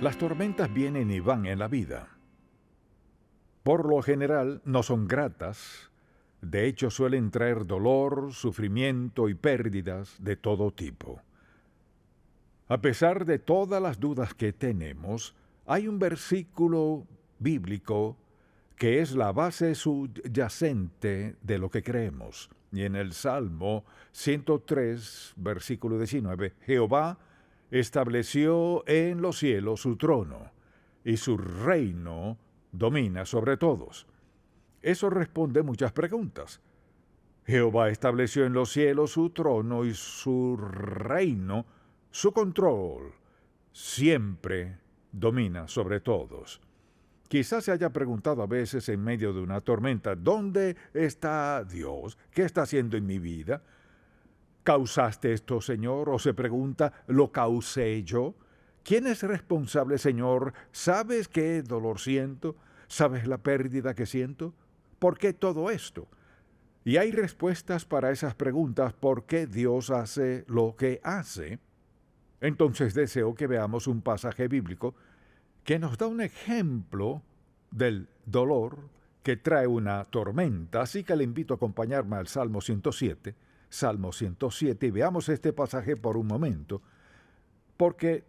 Las tormentas vienen y van en la vida. Por lo general no son gratas, de hecho suelen traer dolor, sufrimiento y pérdidas de todo tipo. A pesar de todas las dudas que tenemos, hay un versículo bíblico que es la base subyacente de lo que creemos. Y en el Salmo 103, versículo 19, Jehová estableció en los cielos su trono, y su reino domina sobre todos. Eso responde muchas preguntas. Jehová estableció en los cielos su trono y su reino, su control, siempre domina sobre todos. Quizás se haya preguntado a veces en medio de una tormenta, ¿dónde está Dios? ¿Qué está haciendo en mi vida? ¿Causaste esto, Señor? O se pregunta, ¿lo causé yo? ¿Quién es responsable, Señor? ¿Sabes qué dolor siento? ¿Sabes la pérdida que siento? ¿Por qué todo esto? Y hay respuestas para esas preguntas, ¿por qué Dios hace lo que hace? Entonces deseo que veamos un pasaje bíblico que nos da un ejemplo del dolor que trae una tormenta. Así que le invito a acompañarme al Salmo 107, y veamos este pasaje por un momento, porque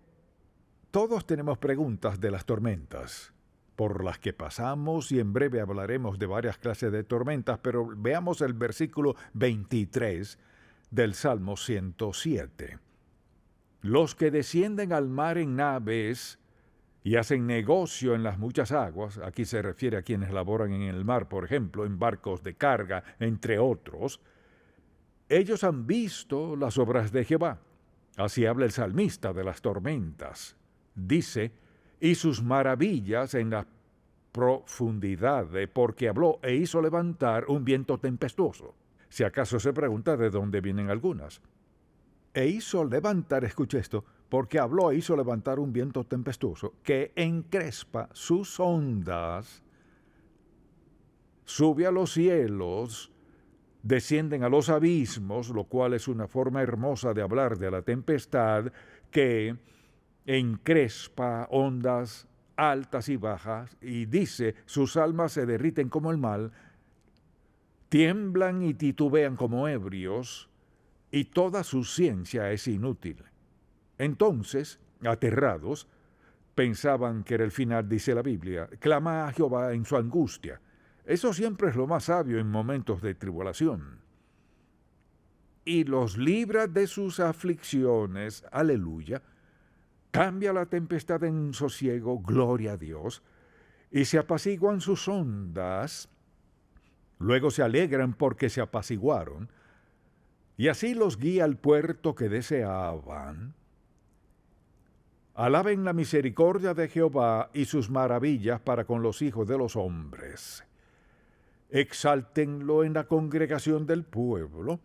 todos tenemos preguntas de las tormentas por las que pasamos, y en breve hablaremos de varias clases de tormentas, pero veamos el versículo 23 del Salmo 107. Los que descienden al mar en naves y hacen negocio en las muchas aguas, aquí se refiere a quienes laboran en el mar, por ejemplo, en barcos de carga, entre otros, ellos han visto las obras de Jehová. Así habla el salmista de las tormentas. Dice, y sus maravillas en la profundidad, porque habló e hizo levantar un viento tempestuoso. Si acaso se pregunta de dónde vienen algunas. E hizo levantar, escuche esto, porque habló e hizo levantar un viento tempestuoso que encrespa sus ondas, sube a los cielos, descienden a los abismos, lo cual es una forma hermosa de hablar de la tempestad que encrespa ondas altas y bajas, y dice, sus almas se derriten como el mal, tiemblan y titubean como ebrios, y toda su ciencia es inútil. Entonces, aterrados, pensaban que era el final, dice la Biblia, clama a Jehová en su angustia. Eso siempre es lo más sabio en momentos de tribulación. Y los libra de sus aflicciones, aleluya, cambia la tempestad en sosiego, gloria a Dios, y se apaciguan sus ondas, luego se alegran porque se apaciguaron, y así los guía al puerto que deseaban. Alaben la misericordia de Jehová y sus maravillas para con los hijos de los hombres. Exáltenlo en la congregación del pueblo,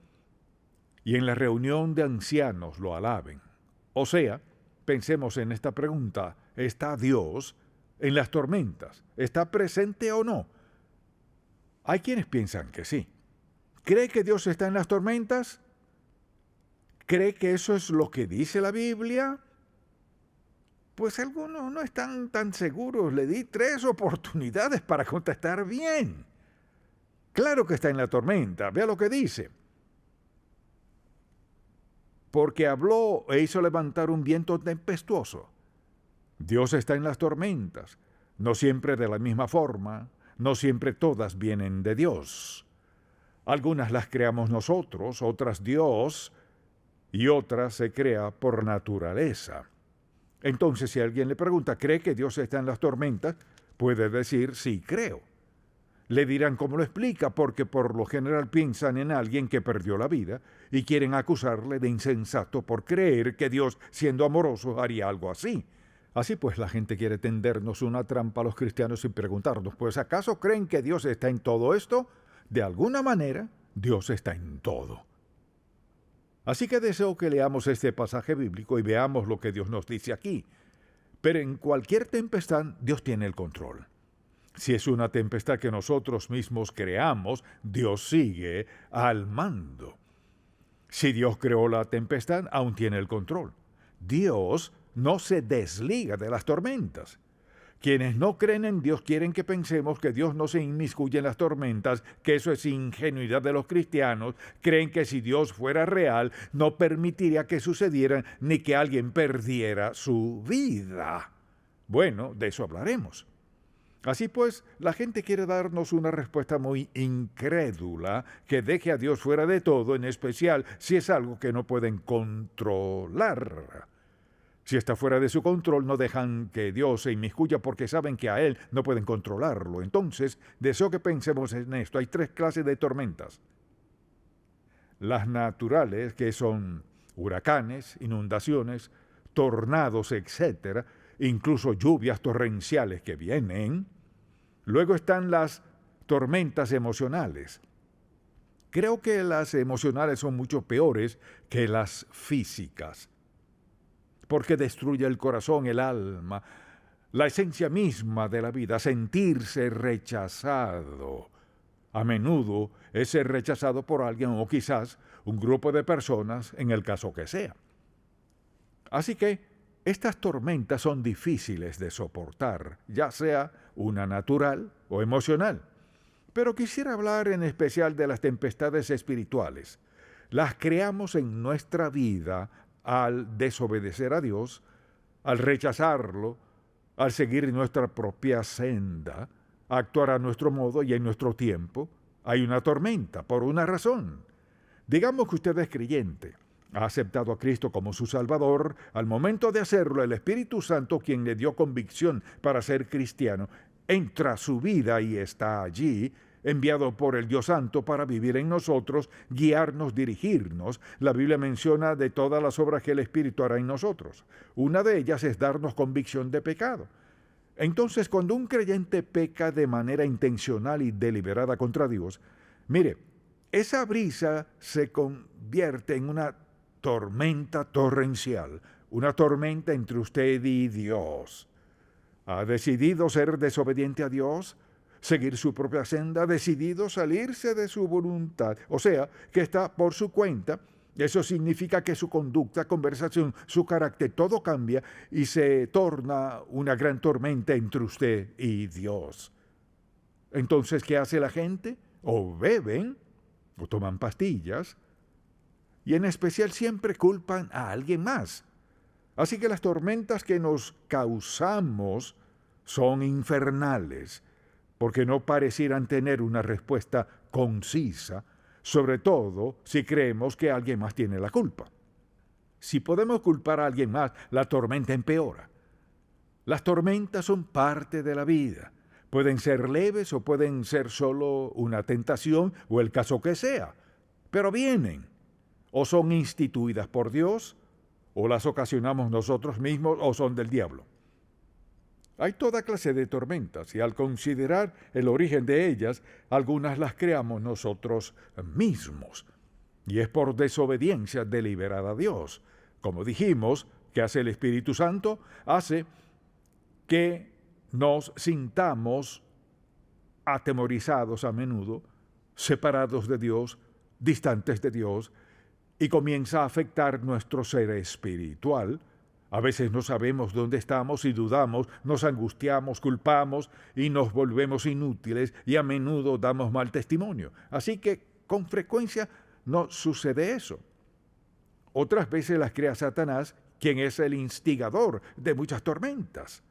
y en la reunión de ancianos lo alaben. O sea, pensemos en esta pregunta, ¿está Dios en las tormentas? ¿Está presente o no? Hay quienes piensan que sí. ¿Cree que Dios está en las tormentas? ¿Cree que eso es lo que dice la Biblia? Pues algunos no están tan seguros. Le di 3 oportunidades para contestar bien. Claro que está en la tormenta. Vea lo que dice. Porque habló e hizo levantar un viento tempestuoso. Dios está en las tormentas. No siempre de la misma forma. No siempre todas vienen de Dios. Algunas las creamos nosotros, otras Dios, y otras se crea por naturaleza. Entonces, si alguien le pregunta, ¿cree que Dios está en las tormentas? Puede decir, sí, creo. Le dirán cómo lo explica, porque por lo general piensan en alguien que perdió la vida y quieren acusarle de insensato por creer que Dios, siendo amoroso, haría algo así. Así pues, la gente quiere tendernos una trampa a los cristianos y preguntarnos, pues ¿acaso creen que Dios está en todo esto? De alguna manera, Dios está en todo. Así que deseo que leamos este pasaje bíblico y veamos lo que Dios nos dice aquí. Pero en cualquier tempestad, Dios tiene el control. Si es una tempestad que nosotros mismos creamos, Dios sigue al mando. Si Dios creó la tempestad, aún tiene el control. Dios no se desliga de las tormentas. Quienes no creen en Dios quieren que pensemos que Dios no se inmiscuye en las tormentas, que eso es ingenuidad de los cristianos. Creen que si Dios fuera real, no permitiría que sucedieran ni que alguien perdiera su vida. Bueno, de eso hablaremos. Así pues, la gente quiere darnos una respuesta muy incrédula que deje a Dios fuera de todo, en especial si es algo que no pueden controlar. Si está fuera de su control, no dejan que Dios se inmiscuya porque saben que a Él no pueden controlarlo. Entonces, deseo que pensemos en esto. Hay 3 clases de tormentas. Las naturales, que son huracanes, inundaciones, tornados, etc., incluso lluvias torrenciales que vienen. Luego están las tormentas emocionales. Creo que las emocionales son mucho peores que las físicas, porque destruye el corazón, el alma, la esencia misma de la vida, sentirse rechazado. A menudo es ser rechazado por alguien o quizás un grupo de personas, en el caso que sea. Así que estas tormentas son difíciles de soportar, ya sea una natural o emocional. Pero quisiera hablar en especial de las tempestades espirituales. Las creamos en nuestra vida al desobedecer a Dios, al rechazarlo, al seguir nuestra propia senda, a actuar a nuestro modo y en nuestro tiempo. Hay una tormenta por una razón. Digamos que usted es creyente, ha aceptado a Cristo como su Salvador. Al momento de hacerlo, el Espíritu Santo, quien le dio convicción para ser cristiano, entra a su vida y está allí, enviado por el Dios Santo para vivir en nosotros, guiarnos, dirigirnos. La Biblia menciona de todas las obras que el Espíritu hará en nosotros. Una de ellas es darnos convicción de pecado. Entonces, cuando un creyente peca de manera intencional y deliberada contra Dios, mire, esa brisa se convierte en una tormenta torrencial, una tormenta entre usted y Dios. ¿Ha decidido ser desobediente a Dios? ¿Seguir su propia senda? ¿Ha decidido salirse de su voluntad? O sea, que está por su cuenta. Eso significa que su conducta, conversación, su carácter, todo cambia y se torna una gran tormenta entre usted y Dios. Entonces, ¿qué hace la gente? O beben, o toman pastillas, y en especial siempre culpan a alguien más. Así que las tormentas que nos causamos son infernales, porque no parecieran tener una respuesta concisa, sobre todo si creemos que alguien más tiene la culpa. Si podemos culpar a alguien más, la tormenta empeora. Las tormentas son parte de la vida. Pueden ser leves o pueden ser solo una tentación o el caso que sea, pero vienen. O son instituidas por Dios, o las ocasionamos nosotros mismos, o son del diablo. Hay toda clase de tormentas y al considerar el origen de ellas, algunas las creamos nosotros mismos. Y es por desobediencia deliberada a Dios. Como dijimos, ¿qué hace el Espíritu Santo? Hace que nos sintamos atemorizados a menudo, separados de Dios, distantes de Dios, y comienza a afectar nuestro ser espiritual. A veces no sabemos dónde estamos y dudamos, nos angustiamos, culpamos y nos volvemos inútiles y a menudo damos mal testimonio. Así que con frecuencia no sucede eso. Otras veces las crea Satanás, quien es el instigador de muchas tormentas.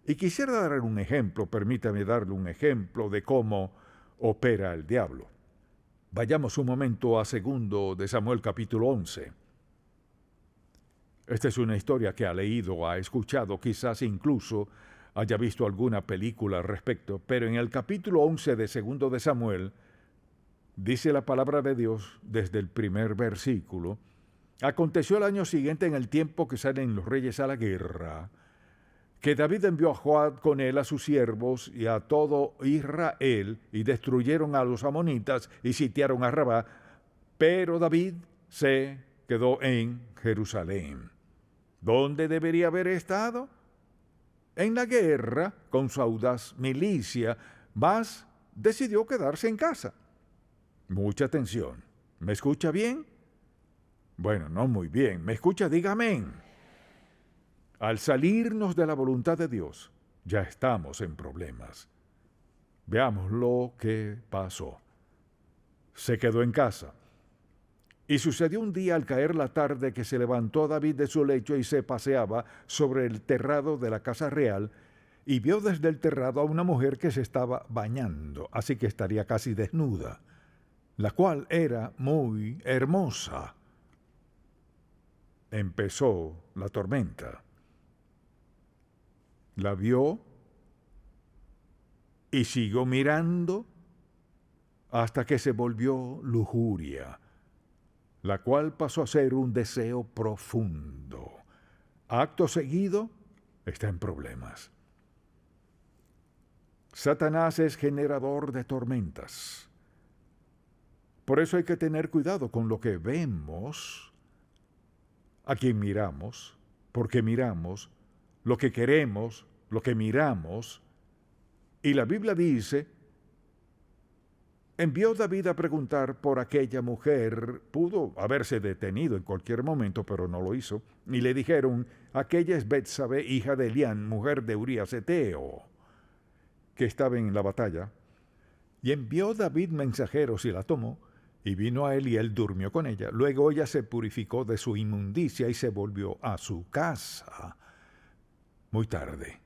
Y quisiera dar un ejemplo, permítame darle un ejemplo de cómo opera el diablo. Vayamos un momento a 2 de Samuel capítulo 11. Esta es una historia que ha leído, ha escuchado, quizás incluso haya visto alguna película al respecto, pero en el capítulo 11 de 2 de Samuel dice la palabra de Dios desde el primer versículo: aconteció el año siguiente, en el tiempo que salen los reyes a la guerra, que David envió a Joab con él a sus siervos y a todo Israel, y destruyeron a los amonitas y sitiaron a Rabá, pero David se quedó en Jerusalén. ¿Dónde debería haber estado? En la guerra con su audaz milicia, mas decidió quedarse en casa. Mucha atención. ¿Me escucha bien? Bueno, no muy bien. ¿Me escucha? Diga amén. Al salirnos de la voluntad de Dios, ya estamos en problemas. Veamos lo que pasó. Se quedó en casa. Y sucedió un día al caer la tarde que se levantó David de su lecho y se paseaba sobre el terrado de la casa real y vio desde el terrado a una mujer que se estaba bañando, así que estaría casi desnuda, la cual era muy hermosa. Empezó la tormenta. La vio y siguió mirando hasta que se volvió lujuria, la cual pasó a ser un deseo profundo. Acto seguido, está en problemas. Satanás es generador de tormentas. Por eso hay que tener cuidado con lo que vemos, a quién miramos, por qué miramos, lo que queremos, lo que miramos. Y la Biblia dice, envió David a preguntar por aquella mujer, pudo haberse detenido en cualquier momento, pero no lo hizo, y le dijeron, aquella es Betsabé, hija de Elián, mujer de Urías Eteo, que estaba en la batalla. Y envió David mensajeros y la tomó, y vino a él y él durmió con ella. Luego ella se purificó de su inmundicia y se volvió a su casa muy tarde.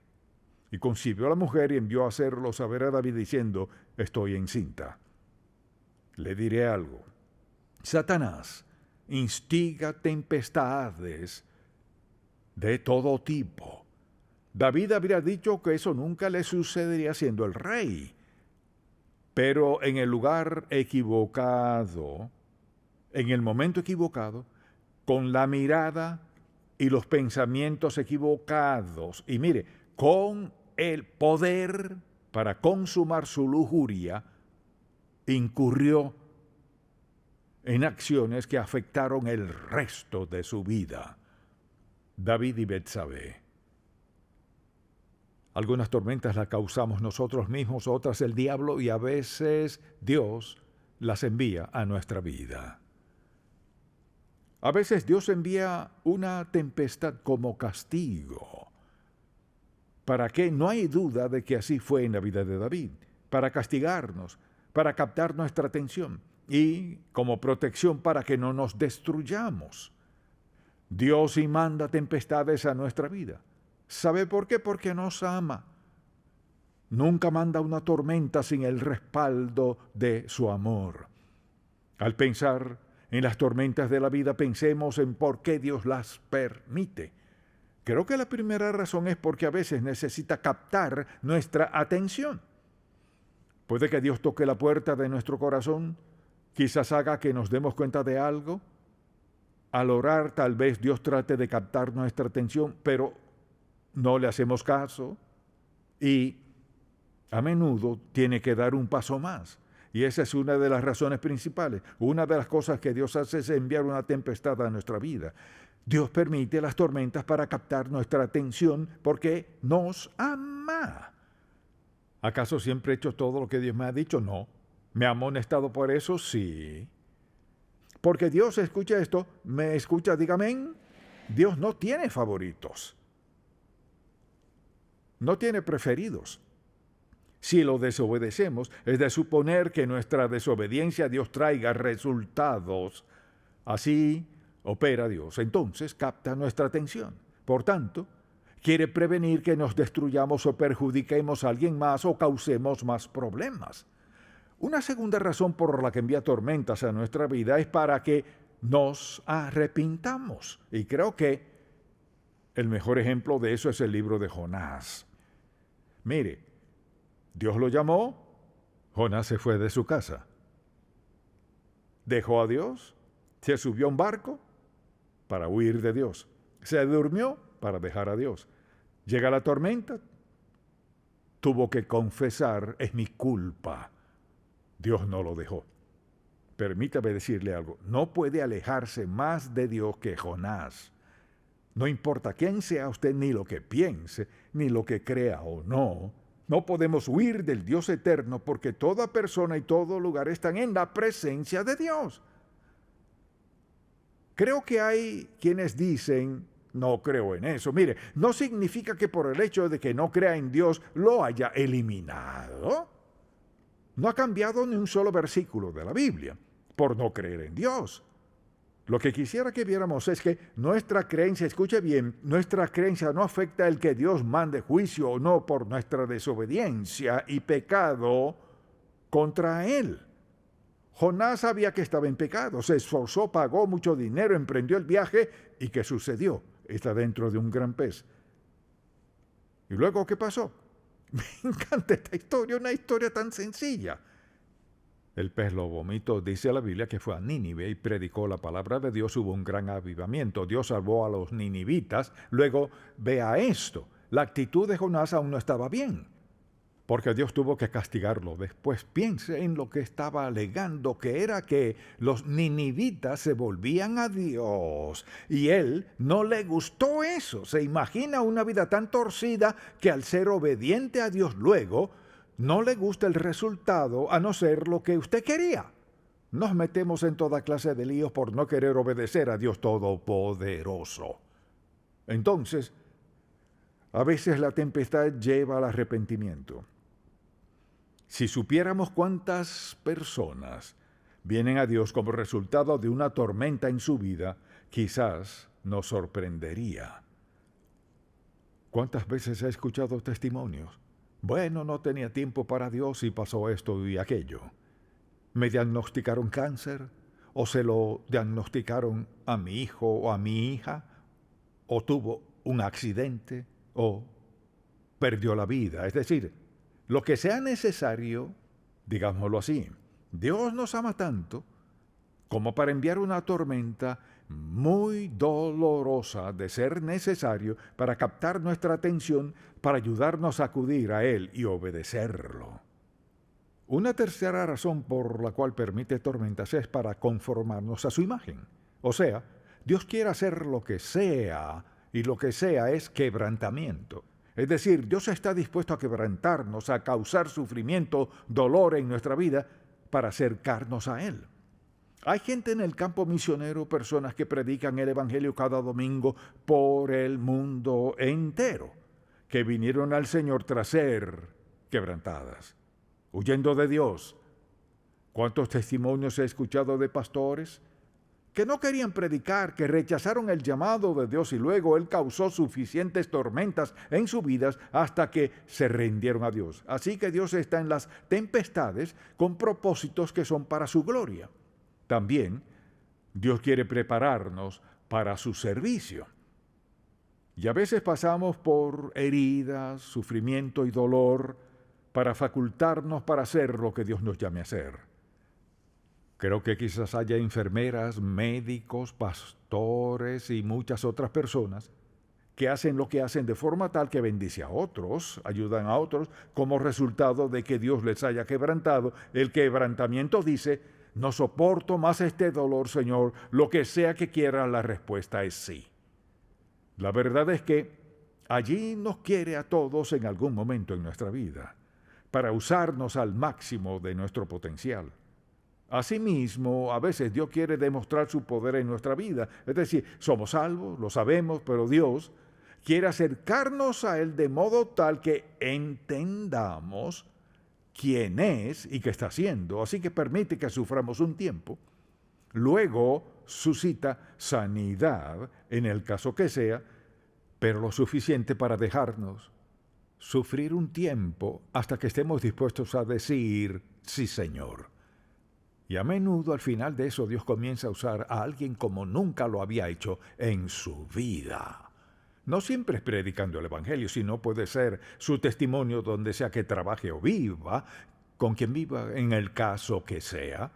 Y concibió a la mujer y envió a hacerlo saber a David diciendo, estoy encinta. Le diré algo. Satanás instiga tempestades de todo tipo. David habría dicho que eso nunca le sucedería siendo el rey. Pero en el lugar equivocado, en el momento equivocado, con la mirada y los pensamientos equivocados, y mire, con el poder para consumar su lujuria, incurrió en acciones que afectaron el resto de su vida. David y Betsabé. Algunas tormentas las causamos nosotros mismos, otras el diablo, y a veces Dios las envía a nuestra vida. A veces Dios envía una tempestad como castigo. ¿Para qué? No hay duda de que así fue en la vida de David. Para castigarnos, para captar nuestra atención y como protección para que no nos destruyamos. Dios sí manda tempestades a nuestra vida. ¿Sabe por qué? Porque nos ama. Nunca manda una tormenta sin el respaldo de su amor. Al pensar en las tormentas de la vida, pensemos en por qué Dios las permite. Creo que la primera razón es porque a veces necesita captar nuestra atención. Puede que Dios toque la puerta de nuestro corazón, quizás haga que nos demos cuenta de algo. Al orar, tal vez Dios trate de captar nuestra atención, pero no le hacemos caso y a menudo tiene que dar un paso más. Y esa es una de las razones principales. Una de las cosas que Dios hace es enviar una tempestad a nuestra vida. Dios permite las tormentas para captar nuestra atención porque nos ama. ¿Acaso siempre he hecho todo lo que Dios me ha dicho? No. ¿Me ha amonestado por eso? Sí. Porque Dios, escucha esto, me escucha, dígame amén. Dios no tiene favoritos. No tiene preferidos. Si lo desobedecemos, es de suponer que nuestra desobediencia a Dios traiga resultados. Así opera Dios. Entonces capta nuestra atención. Por tanto, quiere prevenir que nos destruyamos o perjudiquemos a alguien más o causemos más problemas. Una segunda razón por la que envía tormentas a nuestra vida es para que nos arrepintamos. Y creo que el mejor ejemplo de eso es el libro de Jonás. Mire, Dios lo llamó, Jonás se fue de su casa. Dejó a Dios, se subió a un barco para huir de Dios. Se durmió para dejar a Dios. Llega la tormenta, tuvo que confesar, es mi culpa. Dios no lo dejó. Permítame decirle algo, no puede alejarse más de Dios que Jonás. No importa quién sea usted, ni lo que piense, ni lo que crea o no, no podemos huir del Dios eterno porque toda persona y todo lugar están en la presencia de Dios. Creo que hay quienes dicen No creo en eso. Mire, no significa que por el hecho de que no crea en Dios lo haya eliminado. No ha cambiado ni un solo versículo de la Biblia por no creer en Dios. Lo que quisiera que viéramos es que nuestra creencia, escuche bien, nuestra creencia no afecta el que Dios mande juicio o no por nuestra desobediencia y pecado contra Él. Jonás sabía que estaba en pecado, se esforzó, pagó mucho dinero, emprendió el viaje y ¿qué sucedió? Está dentro de un gran pez. ¿Y luego qué pasó? Me encanta esta historia, una historia tan sencilla. El pez lo vomitó, dice la Biblia que fue a Nínive y predicó la palabra de Dios, hubo un gran avivamiento. Dios salvó a los ninivitas. Luego, vea esto, la actitud de Jonás aún no estaba bien, porque Dios tuvo que castigarlo. Después piense en lo que estaba alegando, que era que los ninivitas se volvían a Dios y él no le gustó eso. Se imagina una vida tan torcida que al ser obediente a Dios luego, no le gusta el resultado a no ser lo que usted quería. Nos metemos en toda clase de líos por no querer obedecer a Dios Todopoderoso. Entonces, a veces la tempestad lleva al arrepentimiento. Si supiéramos cuántas personas vienen a Dios como resultado de una tormenta en su vida, quizás nos sorprendería. ¿Cuántas veces he escuchado testimonios? Bueno, no tenía tiempo para Dios y pasó esto y aquello. Me diagnosticaron cáncer, o se lo diagnosticaron a mi hijo o a mi hija, o tuvo un accidente, o perdió la vida. Es decir, lo que sea necesario, digámoslo así. Dios nos ama tanto como para enviar una tormenta muy dolorosa de ser necesario para captar nuestra atención, para ayudarnos a acudir a Él y obedecerlo. Una tercera razón por la cual permite tormentas es para conformarnos a su imagen. O sea, Dios quiere hacer lo que sea, y lo que sea es quebrantamiento. Es decir, Dios está dispuesto a quebrantarnos, a causar sufrimiento, dolor en nuestra vida para acercarnos a Él. Hay gente en el campo misionero, personas que predican el Evangelio cada domingo por el mundo entero, que vinieron al Señor tras ser quebrantadas, huyendo de Dios. ¿Cuántos testimonios he escuchado de pastores que no querían predicar, que rechazaron el llamado de Dios y luego Él causó suficientes tormentas en sus vidas hasta que se rindieron a Dios? Así que Dios está en las tempestades con propósitos que son para su gloria. También Dios quiere prepararnos para su servicio. Y a veces pasamos por heridas, sufrimiento y dolor para facultarnos para hacer lo que Dios nos llame a hacer. Creo que quizás haya enfermeras, médicos, pastores y muchas otras personas que hacen lo que hacen de forma tal que bendice a otros, ayudan a otros, como resultado de que Dios les haya quebrantado. El quebrantamiento dice: no soporto más este dolor, Señor, lo que sea que quiera, la respuesta es sí. La verdad es que allí nos quiere a todos en algún momento en nuestra vida, para usarnos al máximo de nuestro potencial. Asimismo, a veces Dios quiere demostrar su poder en nuestra vida. Es decir, somos salvos, lo sabemos, pero Dios quiere acercarnos a Él de modo tal que entendamos quién es y qué está haciendo. Así que permite que suframos un tiempo. Luego suscita sanidad, en el caso que sea, pero lo suficiente para dejarnos sufrir un tiempo hasta que estemos dispuestos a decir: sí, Señor. Y a menudo al final de eso Dios comienza a usar a alguien como nunca lo había hecho en su vida. No siempre es predicando el Evangelio, sino puede ser su testimonio donde sea que trabaje o viva, con quien viva en el caso que sea.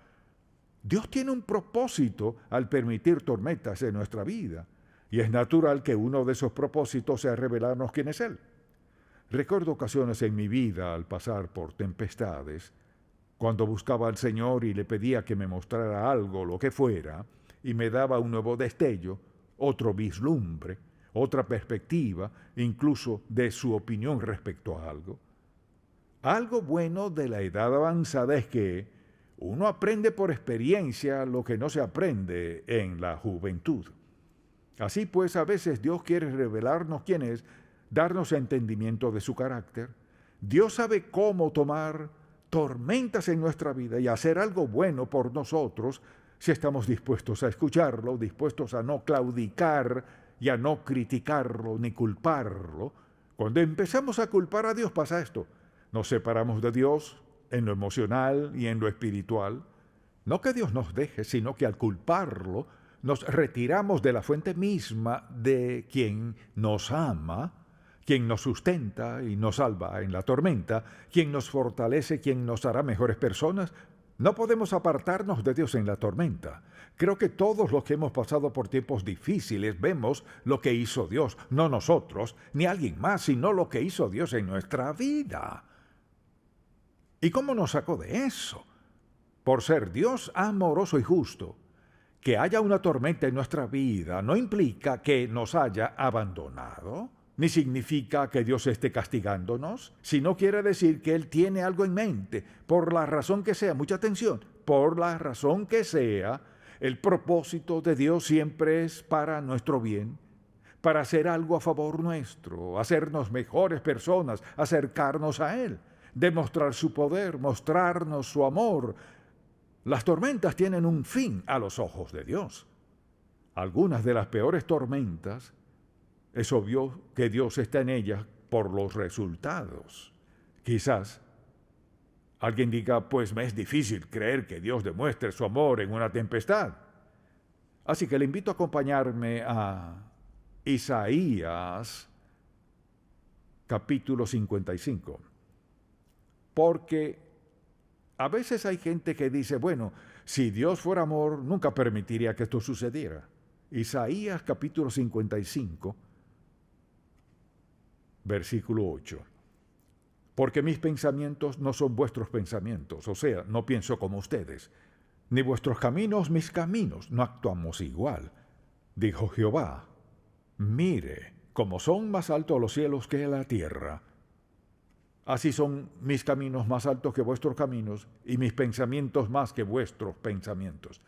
Dios tiene un propósito al permitir tormentas en nuestra vida, y es natural que uno de esos propósitos sea revelarnos quién es Él. Recuerdo ocasiones en mi vida al pasar por tempestades, cuando buscaba al Señor y le pedía que me mostrara algo, lo que fuera, y me daba un nuevo destello, otro vislumbre, otra perspectiva, incluso de su opinión respecto a algo. Algo bueno de la edad avanzada es que uno aprende por experiencia lo que no se aprende en la juventud. Así pues, a veces Dios quiere revelarnos quién es, darnos entendimiento de su carácter. Dios sabe cómo tomar tormentas en nuestra vida y hacer algo bueno por nosotros si estamos dispuestos a escucharlo, dispuestos a no claudicar y a no criticarlo ni culparlo. Cuando empezamos a culpar a Dios pasa esto. Nos separamos de Dios en lo emocional y en lo espiritual. No que Dios nos deje, sino que al culparlo nos retiramos de la fuente misma de quien nos ama, quien nos sustenta y nos salva en la tormenta, quien nos fortalece, quien nos hará mejores personas. No podemos apartarnos de Dios en la tormenta. Creo que todos los que hemos pasado por tiempos difíciles vemos lo que hizo Dios, no nosotros, ni alguien más, sino lo que hizo Dios en nuestra vida. ¿Y cómo nos sacó de eso? Por ser Dios amoroso y justo. Que haya una tormenta en nuestra vida no implica que nos haya abandonado, ni significa que Dios esté castigándonos, sino quiere decir que Él tiene algo en mente, por la razón que sea, mucha atención, por la razón que sea, el propósito de Dios siempre es para nuestro bien, para hacer algo a favor nuestro, hacernos mejores personas, acercarnos a Él, demostrar su poder, mostrarnos su amor. Las tormentas tienen un fin a los ojos de Dios. Algunas de las peores tormentas, es obvio que Dios está en ellas por los resultados. Quizás alguien diga, pues me es difícil creer que Dios demuestre su amor en una tempestad. Así que le invito a acompañarme a Isaías capítulo 55. Porque a veces hay gente que dice, bueno, si Dios fuera amor, nunca permitiría que esto sucediera. Isaías capítulo 55, versículo 8. Porque mis pensamientos no son vuestros pensamientos, o sea, no pienso como ustedes, ni vuestros caminos mis caminos, no actuamos igual. Dijo Jehová, mire, como son más altos los cielos que la tierra, así son mis caminos más altos que vuestros caminos, y mis pensamientos más que vuestros pensamientos.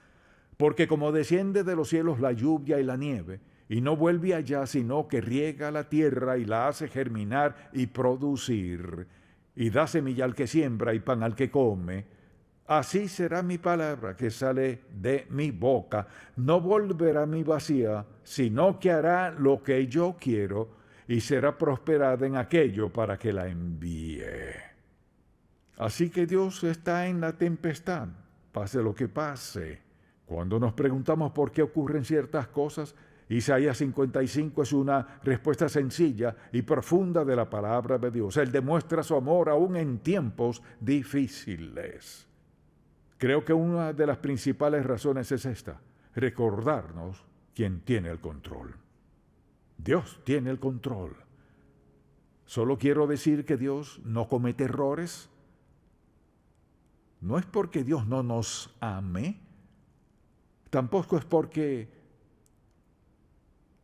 Porque como desciende de los cielos la lluvia y la nieve, y no vuelve allá, sino que riega la tierra y la hace germinar y producir, y da semilla al que siembra y pan al que come, así será mi palabra que sale de mi boca. No volverá a mí vacía, sino que hará lo que yo quiero, y será prosperada en aquello para que la envíe. Así que Dios está en la tempestad, pase lo que pase. Cuando nos preguntamos por qué ocurren ciertas cosas, Isaías 55 es una respuesta sencilla y profunda de la palabra de Dios. Él demuestra su amor aún en tiempos difíciles. Creo que una de las principales razones es esta: recordarnos quién tiene el control. Dios tiene el control. Solo quiero decir que Dios no comete errores. No es porque Dios no nos ame, tampoco es porque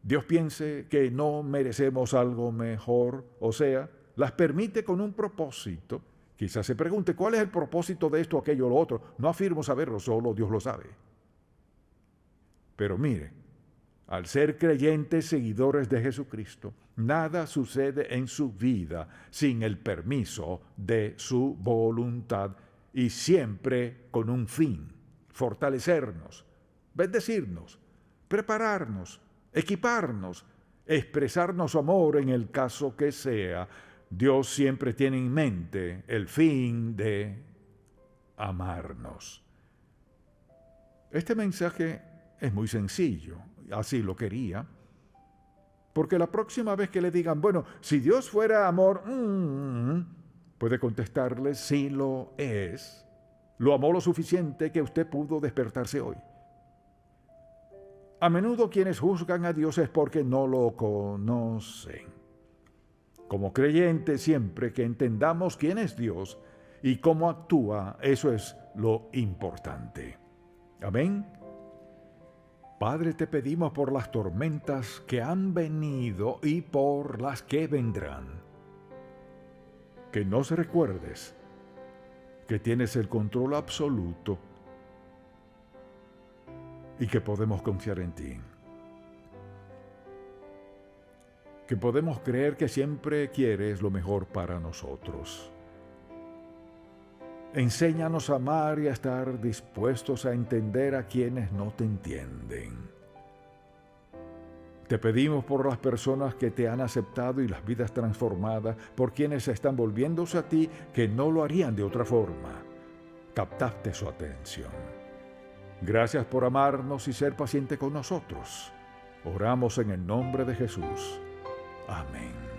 Dios piense que no merecemos algo mejor, o sea, las permite con un propósito. Quizás se pregunte, ¿cuál es el propósito de esto, aquello, lo otro? No afirmo saberlo, solo Dios lo sabe. Pero mire, al ser creyentes seguidores de Jesucristo, nada sucede en su vida sin el permiso de su voluntad y siempre con un fin: fortalecernos, bendecirnos, prepararnos, equiparnos, expresarnos su amor en el caso que sea. Dios siempre tiene en mente el fin de amarnos. Este mensaje es muy sencillo, así lo quería, porque la próxima vez que le digan, bueno, si Dios fuera amor, puede contestarle, sí lo es. Lo amó lo suficiente que usted pudo despertarse hoy. A menudo quienes juzgan a Dios es porque no lo conocen. Como creyentes, siempre que entendamos quién es Dios y cómo actúa, eso es lo importante. Amén. Padre, te pedimos por las tormentas que han venido y por las que vendrán, que nos recuerdes que tienes el control absoluto y que podemos confiar en ti. que podemos creer que siempre quieres lo mejor para nosotros. Enséñanos a amar y a estar dispuestos a entender a quienes no te entienden. Te pedimos por las personas que te han aceptado y las vidas transformadas, por quienes están volviéndose a ti que no lo harían de otra forma. Captaste su atención. Gracias por amarnos y ser paciente con nosotros. Oramos en el nombre de Jesús. Amén.